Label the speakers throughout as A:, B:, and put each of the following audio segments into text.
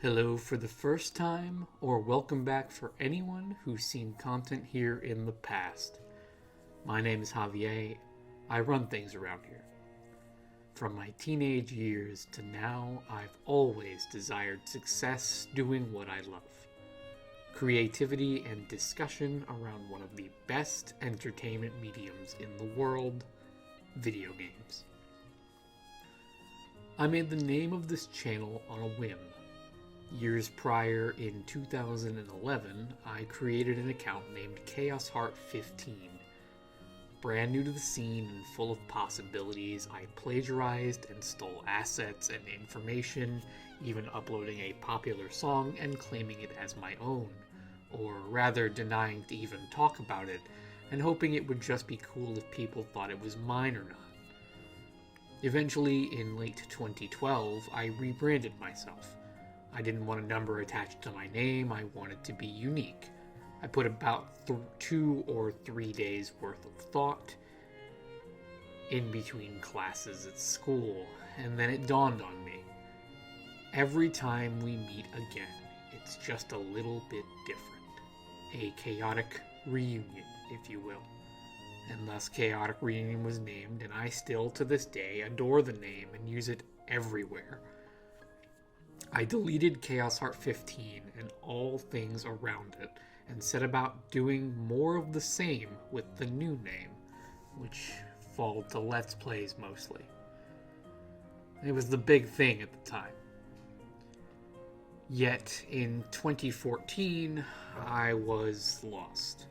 A: Hello for the first time, or welcome back for anyone who's seen content here in the past. My name is Javier. I run things around here. From my teenage years to now, I've always desired success doing what I love. Creativity and discussion around one of the best entertainment mediums in the world, video games. I made the name of this channel on a whim. Years prior, in 2011, I created an account named Chaos Heart 15. Brand new to the scene and full of possibilities, I plagiarized and stole assets and information, even uploading a popular song and claiming it as my own, or rather denying to even talk about it, and hoping it would just be cool if people thought it was mine or not. Eventually, in late 2012, I rebranded myself. I didn't want a number attached to my name, I wanted to be unique. I put about 2 or 3 days worth of thought in between classes at school, and then it dawned on me. Every time we meet again, it's just a little bit different. A chaotic reunion, if you will. And thus Chaotic Reunion was named, and I still, to this day, adore the name and use it everywhere. I deleted Chaos Heart 15 and all things around it, and set about doing more of the same with the new name, which followed to Let's Plays mostly. It was the big thing at the time. Yet, in 2014, I was lost.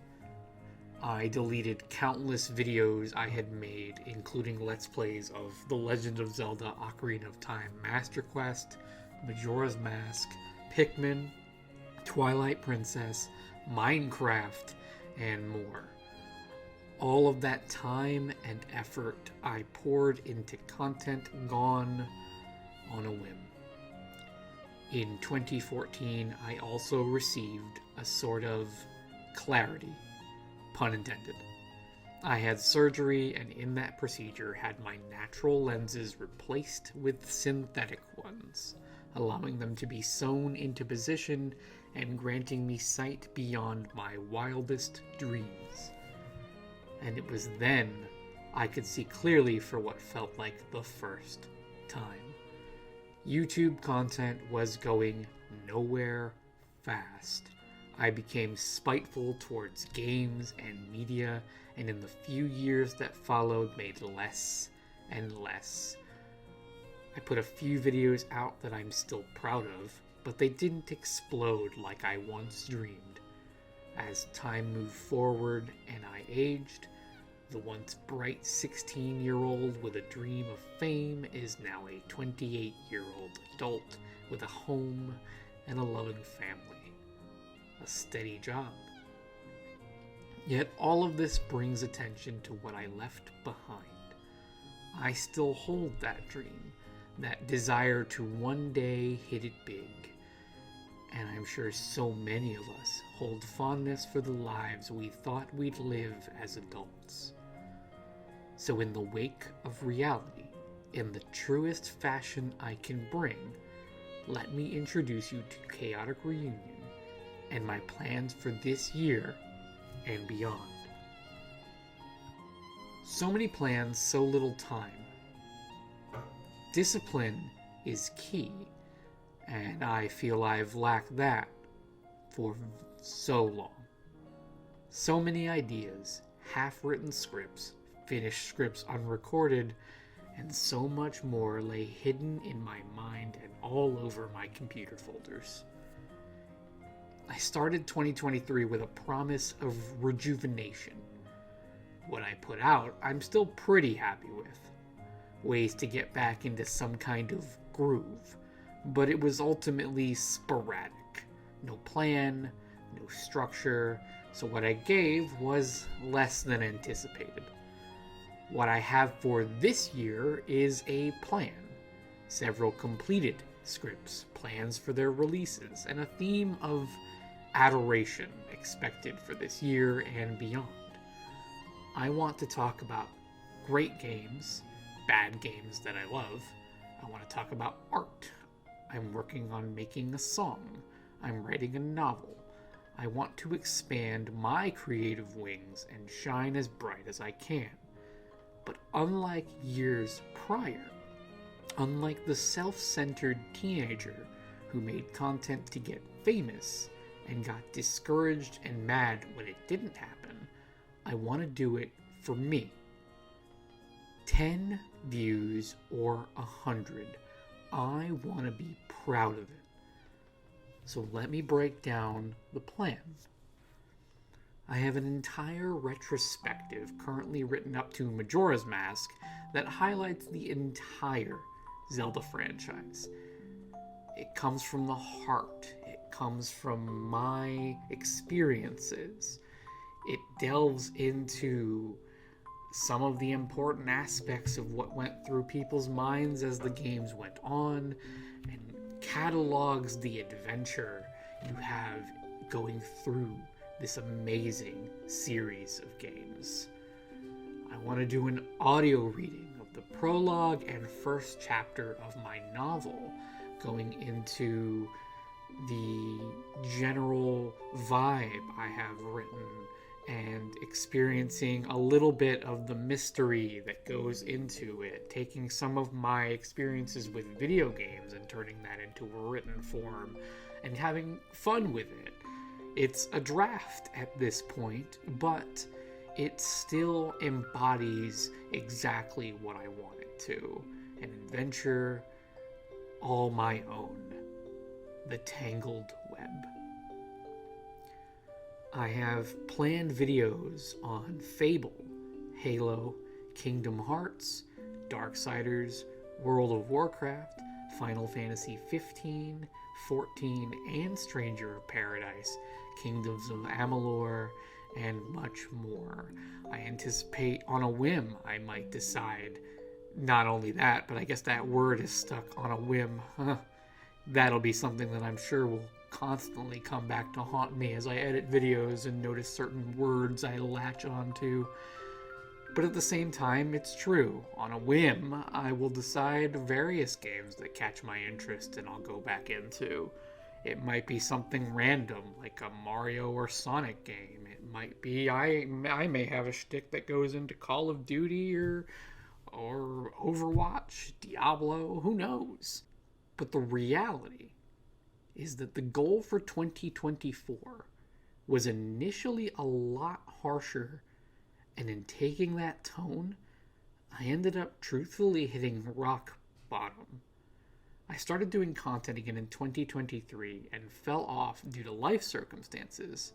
A: I deleted countless videos I had made, including Let's Plays of The Legend of Zelda Ocarina of Time Master Quest, Majora's Mask, Pikmin, Twilight Princess, Minecraft, and more. All of that time and effort I poured into content gone on a whim. In 2014, I also received a sort of clarity, pun intended. I had surgery, and in that procedure had my natural lenses replaced with synthetic ones, allowing them to be sewn into position and granting me sight beyond my wildest dreams. And it was then I could see clearly for what felt like the first time. YouTube content was going nowhere fast. I became spiteful towards games and media, and in the few years that followed made less and less. I put a few videos out that I'm still proud of, but they didn't explode like I once dreamed. As time moved forward and I aged, the once bright 16-year-old with a dream of fame is now a 28-year-old adult with a home and a loving family. A steady job. Yet all of this brings attention to what I left behind. I still hold that dream, that desire to one day hit it big. And I'm sure so many of us hold fondness for the lives we thought we'd live as adults. So in the wake of reality, in the truest fashion I can bring, let me introduce you to Chaotic Reunion and my plans for this year and beyond. So many plans, so little time. Discipline is key, and I feel I've lacked that for so long. So many ideas, half-written scripts, finished scripts unrecorded, and so much more lay hidden in my mind and all over my computer folders. I started 2023 with a promise of rejuvenation. What I put out, I'm still pretty happy with. Ways to get back into some kind of groove, but it was ultimately sporadic. No plan, no structure, so what I gave was less than anticipated. What I have for this year is a plan. Several completed scripts, plans for their releases, and a theme of adoration expected for this year and beyond. I want to talk about great games, bad games that I love. I want to talk about art. I'm working on making a song. I'm writing a novel. I want to expand my creative wings and shine as bright as I can. But unlike years prior, unlike the self-centered teenager who made content to get famous and got discouraged and mad when it didn't happen, I want to do it for me. 10 views or 100. I want to be proud of it. So let me break down the plan. I have an entire retrospective currently written up to Majora's Mask that highlights the entire Zelda franchise. It comes from the heart. It comes from my experiences. It delves into some of the important aspects of what went through people's minds as the games went on, and catalogs the adventure you have going through this amazing series of games. I want to do an audio reading of the prologue and first chapter of my novel, going into the general vibe I have written and experiencing a little bit of the mystery that goes into it, taking some of my experiences with video games and turning that into a written form and having fun with it. It's a draft at this point, but it still embodies exactly what I want it to. An adventure all my own. The Tangled Web. I have planned videos on Fable, Halo, Kingdom Hearts, Darksiders, World of Warcraft, Final Fantasy 15, 14, and Stranger of Paradise, Kingdoms of Amalur, and much more. I anticipate on a whim I might decide. Not only that, but I guess that word is stuck on a whim. That'll be something that I'm sure will constantly come back to haunt me as I edit videos and notice certain words I latch onto. But at the same time, it's true. On a whim, I will decide various games that catch my interest and I'll go back into. It might be something random, like a Mario or Sonic game. It might be I may have a shtick that goes into Call of Duty or Overwatch, Diablo, who knows? But the reality is that the goal for 2024 was initially a lot harsher, and in taking that tone, I ended up truthfully hitting rock bottom. I started doing content again in 2023 and fell off due to life circumstances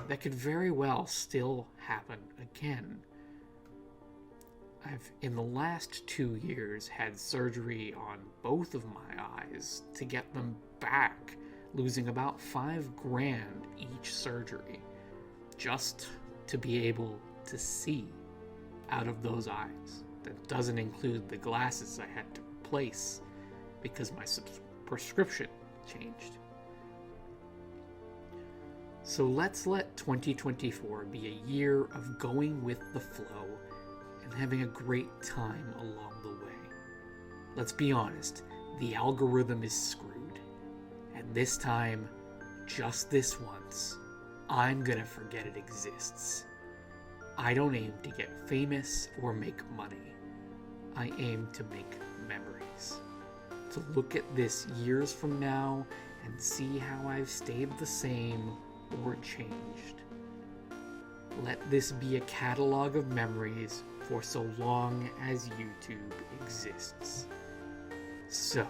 A: that could very well still happen again. I've, in the last 2 years, had surgery on both of my eyes to get them back, losing about $5,000 each surgery, just to be able to see out of those eyes. That doesn't include the glasses I had to replace because my prescription changed. So let's let 2024 be a year of going with the flow and having a great time along the way. Let's be honest, the algorithm is screwed. And this time, just this once, I'm gonna forget it exists. I don't aim to get famous or make money. I aim to make memories. To look at this years from now and see how I've stayed the same or changed. Let this be a catalog of memories for so long as YouTube exists. So,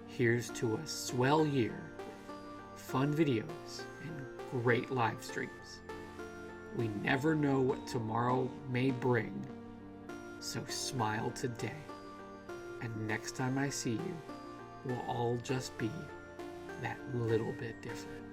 A: here's to a swell year with fun videos and great live streams. We never know what tomorrow may bring, so smile today. And next time I see you, we'll all just be that little bit different.